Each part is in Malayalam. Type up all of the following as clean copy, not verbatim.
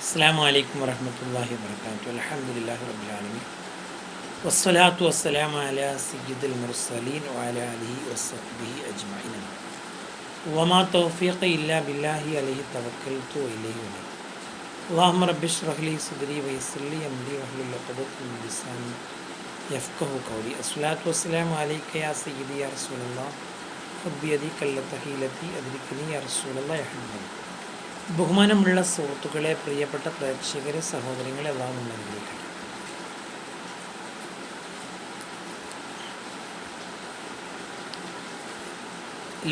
അസ്സലാമു അലൈക്കും വറഹ്മത്തുള്ളാഹി വബറകാതുഹു. അൽഹംദുലില്ലാഹി റബ്ബിൽ ആലമീൻ വസ്സലാത്തു വസ്സലാമു അലാ സയ്യിദിൽ മുർസലീൻ വഅലാ ആലിഹി വസ്സഹ്ബിഹി അജ്മഈൻ. വമാ തൗഫീഖി ഇല്ലാ ബില്ലാഹി അലൈഹി തവക്കൽതു വഇലൈഹി ഉനീബ്. അല്ലാഹുമ്മ റബ്ബി ഇശ്റഹ് ലി സദ്രി വയസ്സിർ ലി അംരി വഹ്ലുൽ ഉഖ്ദതം മിൻ ലിസാനി യഫ്ഖഹു ഖൗലി. അസ്സലാത്തു വസ്സലാമു അലൈക യാ സയ്യിദി യാ റസൂലല്ലാഹ് ഖുദ് ബിയദിക ലതഹീലതി അദ്രികനി യാ റസൂലല്ലാഹ് യാ ഹബീബി. ബഹുമാനമുള്ള സുഹൃത്തുക്കളെ, പ്രിയപ്പെട്ട പ്രേക്ഷകരെ, സഹോദരങ്ങളെ, അല്ലാഹു നമ്മെ അനുഗ്രഹിക്കട്ടെ.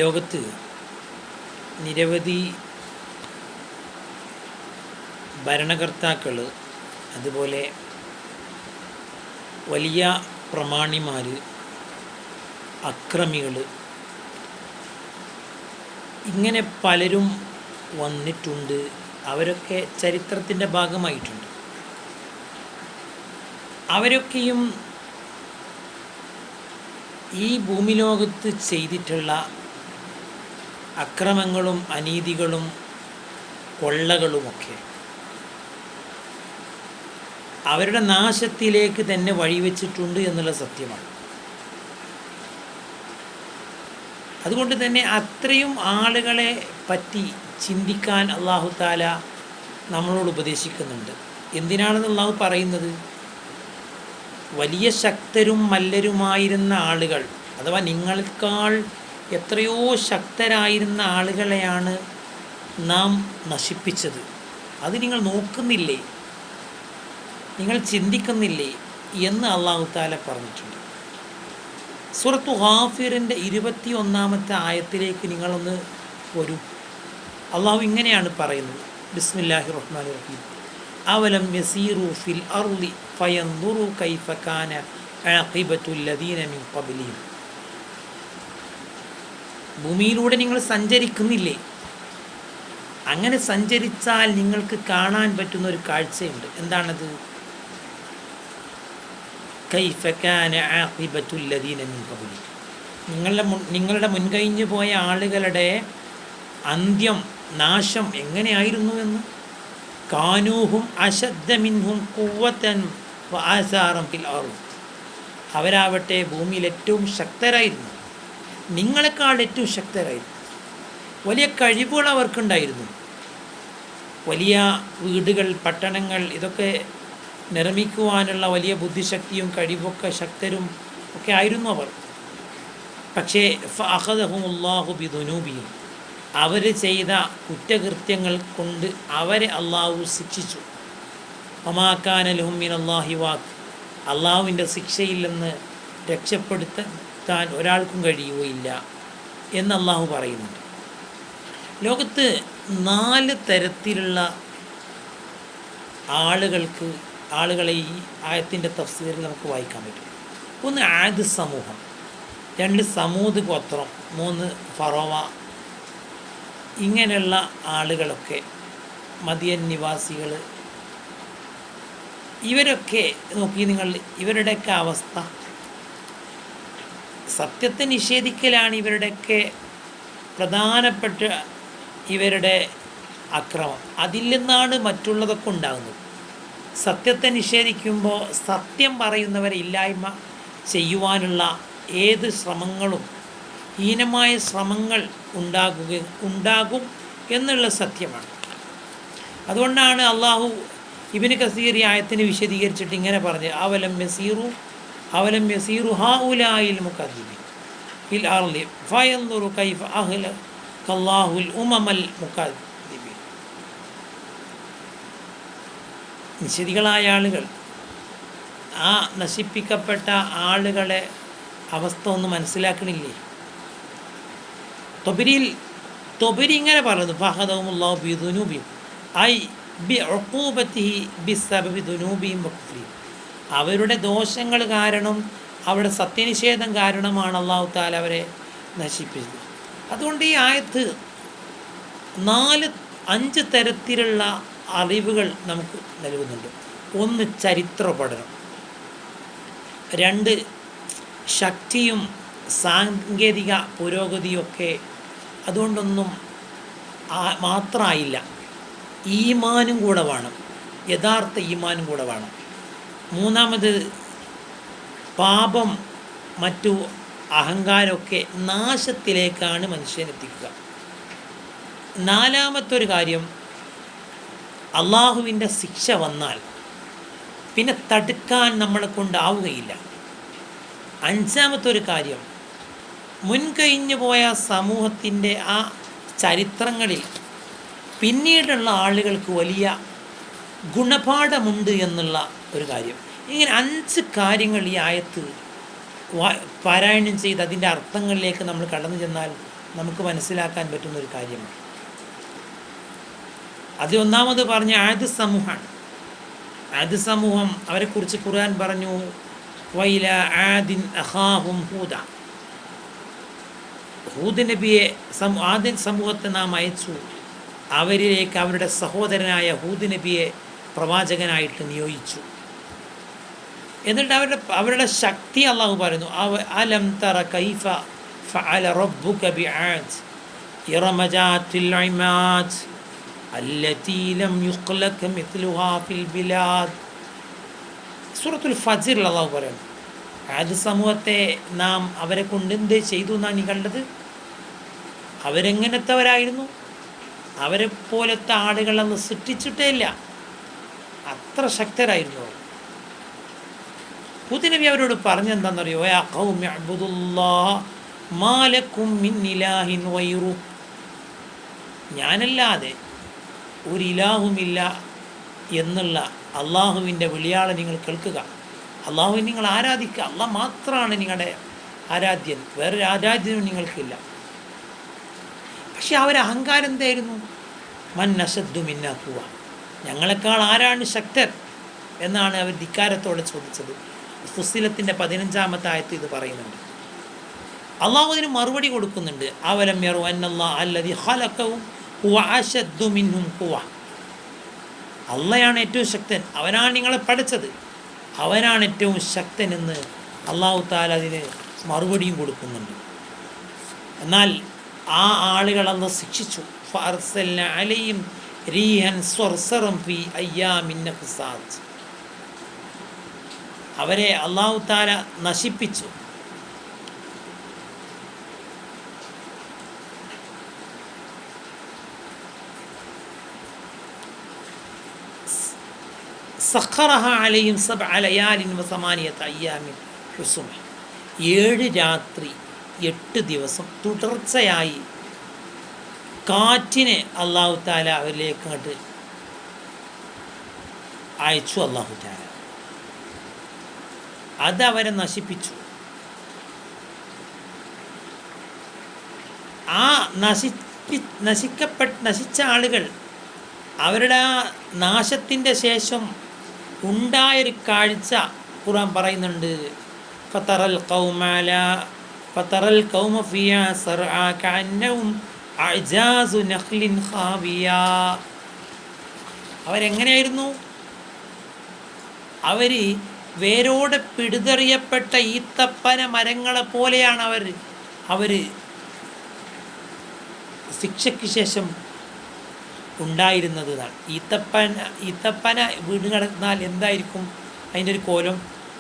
ലോകത്ത് നിരവധി ഭരണകർത്താക്കൾ, അതുപോലെ വലിയ പ്രമാണിമാർ, അക്രമികൾ, ഇങ്ങനെ പലരും വന്നിട്ടുണ്ട്. അവരൊക്കെ ചരിത്രത്തിൻ്റെ ഭാഗമായിട്ടുണ്ട്. അവരൊക്കെയും ഈ ഭൂമിലോകത്ത് ചെയ്തിട്ടുള്ള അക്രമങ്ങളും അനീതികളും കൊള്ളകളുമൊക്കെ അവരുടെ നാശത്തിലേക്ക് തന്നെ വഴിവെച്ചിട്ടുണ്ട് എന്നുള്ള സത്യമാണ്. അതുകൊണ്ട് തന്നെ അത്രയും ആളുകളെ പറ്റി ചിന്തിക്കാൻ അല്ലാഹു തആല നമ്മളോട് ഉപദേശിക്കുന്നുണ്ട്. എന്തിനാണെന്ന് അല്ലാഹു പറയുന്നത്? വലിയ ശക്തരും മല്ലരുമായിരുന്ന ആളുകൾ, അഥവാ നിങ്ങളെക്കാൾ എത്രയോ ശക്തരായിരുന്ന ആളുകളെയാണ് നാം നശിപ്പിച്ചത്. അത് നിങ്ങൾ നോക്കുന്നില്ലേ, നിങ്ങൾ ചിന്തിക്കുന്നില്ലേ എന്ന് അല്ലാഹു തആല പറഞ്ഞിട്ടുണ്ട്. സൂറത്തു ഗാഫിറിൻ്റെ 21-ാമത്തെ ആയത്തിലേക്ക് നിങ്ങളൊന്ന് വരൂ. അള്ളാഹു ഇങ്ങനെയാണ് പറയുന്നത്: ബിസ്മില്ലാഹിർ റഹ്മാനിർ റഹീം. അവലം യസീറു ഫിൽ അർളി ഫയൻദുറു കൈഫ കാന ആഖിബത്തുൽ ലദീന മിൻ ഖബ്ലിഹിം. ഭൂമിയിലൂടെ നിങ്ങൾ സഞ്ചരിക്കുന്നില്ലേ? അങ്ങനെ സഞ്ചരിച്ചാൽ നിങ്ങൾക്ക് കാണാൻ പറ്റുന്ന ഒരു കാഴ്ചയുണ്ട്. എന്താണത്? കൈഫ കാന ആഖിബത്തുൽ ലദീന മിൻ ഖബ്ലിഹിം. നിങ്ങളുടെ മുൻകഴിഞ്ഞു പോയ ആളുകളുടെ അന്ത്യം, നാശം എങ്ങനെയായിരുന്നു എന്ന്. കാനൂഹും അശദ്ദ മിൻഹും ഖുവ്വതൻ വആസാറൻ ഫിൽ അർദ്. അവരാവട്ടെ ഭൂമിയിൽ ഏറ്റവും ശക്തരായിരുന്നു, നിങ്ങളെക്കാൾ ഏറ്റവും ശക്തരായിരുന്നു. വലിയ കഴിവുകൾ അവർക്കുണ്ടായിരുന്നു. വലിയ വീടുകൾ, പട്ടണങ്ങൾ, ഇതൊക്കെ നിർമ്മിക്കുവാനുള്ള വലിയ ബുദ്ധിശക്തിയും കഴിവൊക്കെ ശക്തരും ഒക്കെ ആയിരുന്നു അവർ. പക്ഷേ ഫഅഖദഹുമുല്ലാഹു ബിദുനൂബിഹിം. അവർ ചെയ്ത കുറ്റകൃത്യങ്ങൾ കൊണ്ട് അവരെ അള്ളാഹു ശിക്ഷിച്ചു. വമാ കാന ലഹും മിനല്ലാഹി വാഖ്. അള്ളാഹുവിൻ്റെ ശിക്ഷയിൽ നിന്ന് രക്ഷപ്പെടുത്താൻ ഒരാൾക്കും കഴിയുകയില്ല എന്ന് അള്ളാഹു പറയുന്നുണ്ട്. ലോകത്ത് 4 തരത്തിലുള്ള ആളുകളെ ഈ ആയത്തിൻ്റെ തഫ്സീറിൽ നമുക്ക് വായിക്കാൻ പറ്റും. 1 ആദ് സമൂഹം, 2 സമൂദ് ഗോത്രം, 3 ഫറോവ. ഇങ്ങനെയുള്ള ആളുകളൊക്കെ, മദിയൻ നിവാസികൾ, ഇവരൊക്കെ നോക്കി നിങ്ങൾ, ഇവരുടെയൊക്കെ അവസ്ഥ. സത്യത്തെ നിഷേധിക്കലാണ് ഇവരുടെയൊക്കെ പ്രധാനപ്പെട്ട ഇവരുടെ അക്രമം. അതിൽ നിന്നാണ് മറ്റുള്ളതൊക്കെ ഉണ്ടാകുന്നത്. സത്യത്തെ നിഷേധിക്കുമ്പോൾ സത്യം പറയുന്നവരെ ഇല്ലായ്മ ചെയ്യുവാനുള്ള ഏത് ശ്രമങ്ങളും, ഹീനമായ ശ്രമങ്ങൾ ഉണ്ടാകും എന്നുള്ള സത്യമാണ്. അതുകൊണ്ടാണ് അള്ളാഹു ഇബ്നു കസീർ ഈ ആയത്തിനെ വിശദീകരിച്ചിട്ട് ഇങ്ങനെ പറഞ്ഞത്: അവലം യസീറു ഹൗലായിൽ മുകദ്ദിബീൻ ഫിൽ അർളി ഫയൻദുറു കൈഫ അഹ്ലകല്ലാഹുൽ ഉമമൽ മുകദ്ദിബീൻ. നിഷേധികളായ ആളുകൾ, ആ നശിപ്പിക്കപ്പെട്ട ആളുകളെ അവസ്ഥ ഒന്നും മനസ്സിലാക്കണില്ലേ? തൊബരി ഇങ്ങനെ പറയുന്നു: ഫഅഖദഹുമുല്ലാഹു ബിദുനൂബിഹിം ഐ ബിഉഖൂബതിഹി ബിസബബി ദുനൂബിഹിം വകുഫ്രിഹിം. അവരുടെ ദോഷങ്ങൾ കാരണം, അവരുടെ സത്യനിഷേധം കാരണമാണ് അല്ലാഹു തആല അവരെ നശിപ്പിച്ചത്. അതുകൊണ്ട് ഈ ആയത്ത് 5 തരത്തിലുള്ള അറിവുകൾ നമുക്ക് നൽകുന്നുണ്ട്. 1 ചരിത്ര പഠനം, 2 ശക്തിയും സാങ്കേതിക പുരോഗതിയൊക്കെ അതുകൊണ്ടൊന്നും മാത്രമായില്ല. ഈമാനും കൂടെ വേണം, യഥാർത്ഥ ഈമാനും കൂടെ വേണം. മൂന്നാമത് പാപം, മറ്റു അഹങ്കാരമൊക്കെ നാശത്തിലേക്കാണ് മനുഷ്യനെത്തിക്കുക. നാലാമത്തൊരു കാര്യം, അള്ളാഹുവിൻ്റെ ശിക്ഷ വന്നാൽ പിന്നെ തടുക്കാൻ നമ്മളെ കൊണ്ടാവുകയില്ല. അഞ്ചാമത്തൊരു കാര്യം, മുൻകഴിഞ്ഞു പോയ സമൂഹത്തിൻ്റെ ആ ചരിത്രങ്ങളിൽ പിന്നീടുള്ള ആളുകൾക്ക് വലിയ ഗുണപാഠമുണ്ട് എന്നുള്ള ഒരു കാര്യം. ഇങ്ങനെ 5 കാര്യങ്ങൾ ഈ ആയത്ത് പാരായണം ചെയ്ത് അതിൻ്റെ അർത്ഥങ്ങളിലേക്ക് നമ്മൾ കടന്നു ചെന്നാൽ നമുക്ക് മനസ്സിലാക്കാൻ പറ്റുന്നൊരു കാര്യമാണ്. അത് ഒന്നാമത് പറഞ്ഞ ആദ് സമൂഹമാണ്. ആദ് സമൂഹം, അവരെക്കുറിച്ച് ഖുർആൻ പറഞ്ഞു, വൈല ആദിൻ അഖാഹും ഹൂദ. ഹൂദ് നബിയെ ആദിൻ സമൂഹത്തെ നാം അയച്ചു, അവരിലേക്ക് അവരുടെ സഹോദരനായ ഹൂദ് നബിയെ പ്രവാചകനായിട്ട് നിയോഗിച്ചു. എന്നിട്ട് അവരുടെ ശക്തി അള്ളാഹു പറയുന്നു, അലം തറ കൈഫ ഫഅല റബ്ബുക ബിആദ് ഇറമ ജാത്തിൽ ഇമാദ് അല്ലതി ലം യുഖ്ലഖ മിത്ലുഹാ ഫിൽ ബിലാദ്. സൂറത്തുൽ ഫജ്റിൽ അള്ളാഹു പറയുന്നു, ആദ് സമൂഹത്തെ നാം അവരെ കൊണ്ട് എന്ത് ചെയ്തു എന്നാണ് നീ കണ്ടത്? അവരെങ്ങനത്തവരായിരുന്നു? അവരെ പോലത്തെ ആളുകളൊന്നും സൃഷ്ടിച്ചിട്ടേ ഇല്ല, അത്ര ശക്തരായിരുന്നു. ഹൂദ് നബി അവരോട് പറഞ്ഞെന്താണെന്നറിയോ? യാ ഖൗമി അബ്ദുല്ലാഹ മാ ലക്കും മിൻ ഇലാഹിൻ ഗൈറു. ഞാനല്ലാതെ ഒരു ഇലാഹുമില്ല എന്നുള്ള അള്ളാഹുവിൻ്റെ വിളിയാളെ നിങ്ങൾ കേൾക്കുക, അള്ളാഹുവിനെ നിങ്ങൾ ആരാധിക്കുക. അള്ളാഹ് മാത്രമാണ് നിങ്ങളുടെ ആരാധ്യൻ, വേറൊരു ആരാധ്യനും നിങ്ങൾക്കില്ല. പക്ഷെ അഹങ്കാരം എന്തായിരുന്നു? മൻ അശദ്ദു മിന്നാ ഖുവ്വ, ഞങ്ങളെക്കാൾ ആരാണ് ശക്തൻ എന്നാണ് അവർ ധിക്കാരത്തോടെ ചോദിച്ചത്. ഫുസ്സിലത്തിൻ്റെ 15-ാമത്തെ ആയത്ത് ഇത് പറയുന്നുണ്ട്. അള്ളാഹു അതിന് മറുപടി കൊടുക്കുന്നുണ്ട്. അവലം യറൂ അന്നല്ലാഹ അല്ലദീ ഖലഖഹും ഹുവ അശദ്ദു മിൻഹും ഖുവ്വ. അള്ളയാണ് ഏറ്റവും ശക്തൻ, അവനാണ് നിങ്ങളെ പഠിച്ചത്, അവനാണ് ഏറ്റവും ശക്തൻ എന്ന് അള്ളാഹു തആല അതിന് മറുപടിയും കൊടുക്കുന്നുണ്ട്. എന്നാൽ ആ ആളുകൾ അള്ളാഹു ശിക്ഷിച്ചു. ഫഅർസൽനാ അലൈഹിം റീഹൻ സർസറൻ ഫീ അയ്യാമിൻ നഹ്സാത്ത്. അവരെ അള്ളാഹു തആല നശിപ്പിച്ചു. സഖറഹ അലൈഹിം സബ്അ ലയാലിൻ വസമാനിയത അയ്യാമിൻ ഹുസുമ. 7 രാത്രി 8 ദിവസം തുടർച്ചയായി കാറ്റിനെ അള്ളാഹു തആല അവരിലേക്ക് അങ്ങോട്ട് അയച്ചു. അള്ളാഹു തആല അതവരെ നശിപ്പിച്ചു. ആ നശിച്ച ആളുകൾ അവരുടെ ആ നാശത്തിൻ്റെ ശേഷം ഉണ്ടായൊരു കാഴ്ച ഖുർആൻ പറയുന്നുണ്ട്. ഫതറൽ ഖൗമ ഫിയാ സർആ കഅന്നഹും അഅജാസു നഖ്ലിൻ ഖാവിയ. അവരെങ്ങനെയായിരുന്നു? അവർ വേരോടെ പിടുതെറിയപ്പെട്ട ഈത്തപ്പന മരങ്ങളെ പോലെയാണ് അവർ ശിക്ഷയ്ക്ക് ശേഷം ഉണ്ടായിരുന്നത്. ഈത്തപ്പന വീട് കിടന്നാൽ എന്തായിരിക്കും അതിൻ്റെ ഒരു കോലം?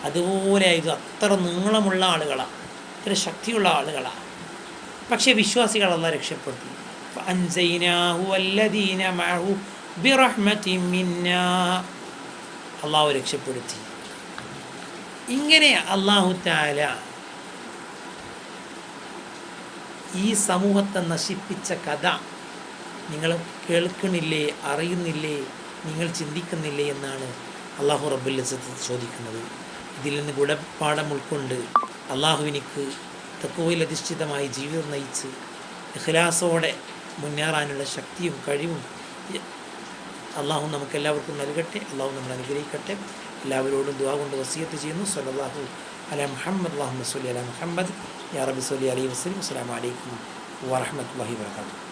അതുപോലെ ആയിരുന്നു. അത്ര നീളമുള്ള ആളുകളാണ്, അത്ര ശക്തിയുള്ള ആളുകളാണ്. പക്ഷേ വിശ്വാസികൾ അല്ലാഹു രക്ഷപ്പെടുത്തി. ഫഅൻജയ്നാഹു വല്ലദീന മഅഹു ബിറഹ്മതിൻ മിന്നാ. അല്ലാഹു രക്ഷപ്പെടുത്തി. ഇങ്ങനെ അല്ലാഹു തആല ഈ സമൂഹത്തെ നശിപ്പിച്ച കഥ നിങ്ങൾ കേൾക്കണില്ലേ, അറിയുന്നില്ലേ, നിങ്ങൾ ചിന്തിക്കുന്നില്ലേ എന്നാണ് അല്ലാഹു റബ്ബുൽ ഇസ്സത്ത് ചോദിക്കുന്നത്. ഇതിൽ നിന്ന് ഗുണപാഠം ഉൾക്കൊണ്ട് അല്ലാഹുവിനിക്ക് തഖ്വയിൽ അധിഷ്ഠിതമായി ജീവിതം നയിച്ച് ഇഖ്ലാസോടെ മുന്നേറാനുള്ള ശക്തിയും കഴിവും അല്ലാഹു നമുക്കെല്ലാവർക്കും നൽകട്ടെ. അല്ലാഹു നമ്മളെ അനുഗ്രഹിക്കട്ടെ. എല്ലാവരോടും ദുആ കൊണ്ട് വസിയത്ത് ചെയ്യുന്നു. സ്വല്ലല്ലാഹു അലാ മുഹമ്മദ് അല്ലാഹുമ്മ സ്വല്ലി അലാ മുഹമ്മദ് യാ റബ്ബി സ്വല്ലി അലൈഹി വസല്ലം. അസ്സലാമു അലൈക്കും വറഹ്മത്തുള്ളാഹി വബറകാതുഹു.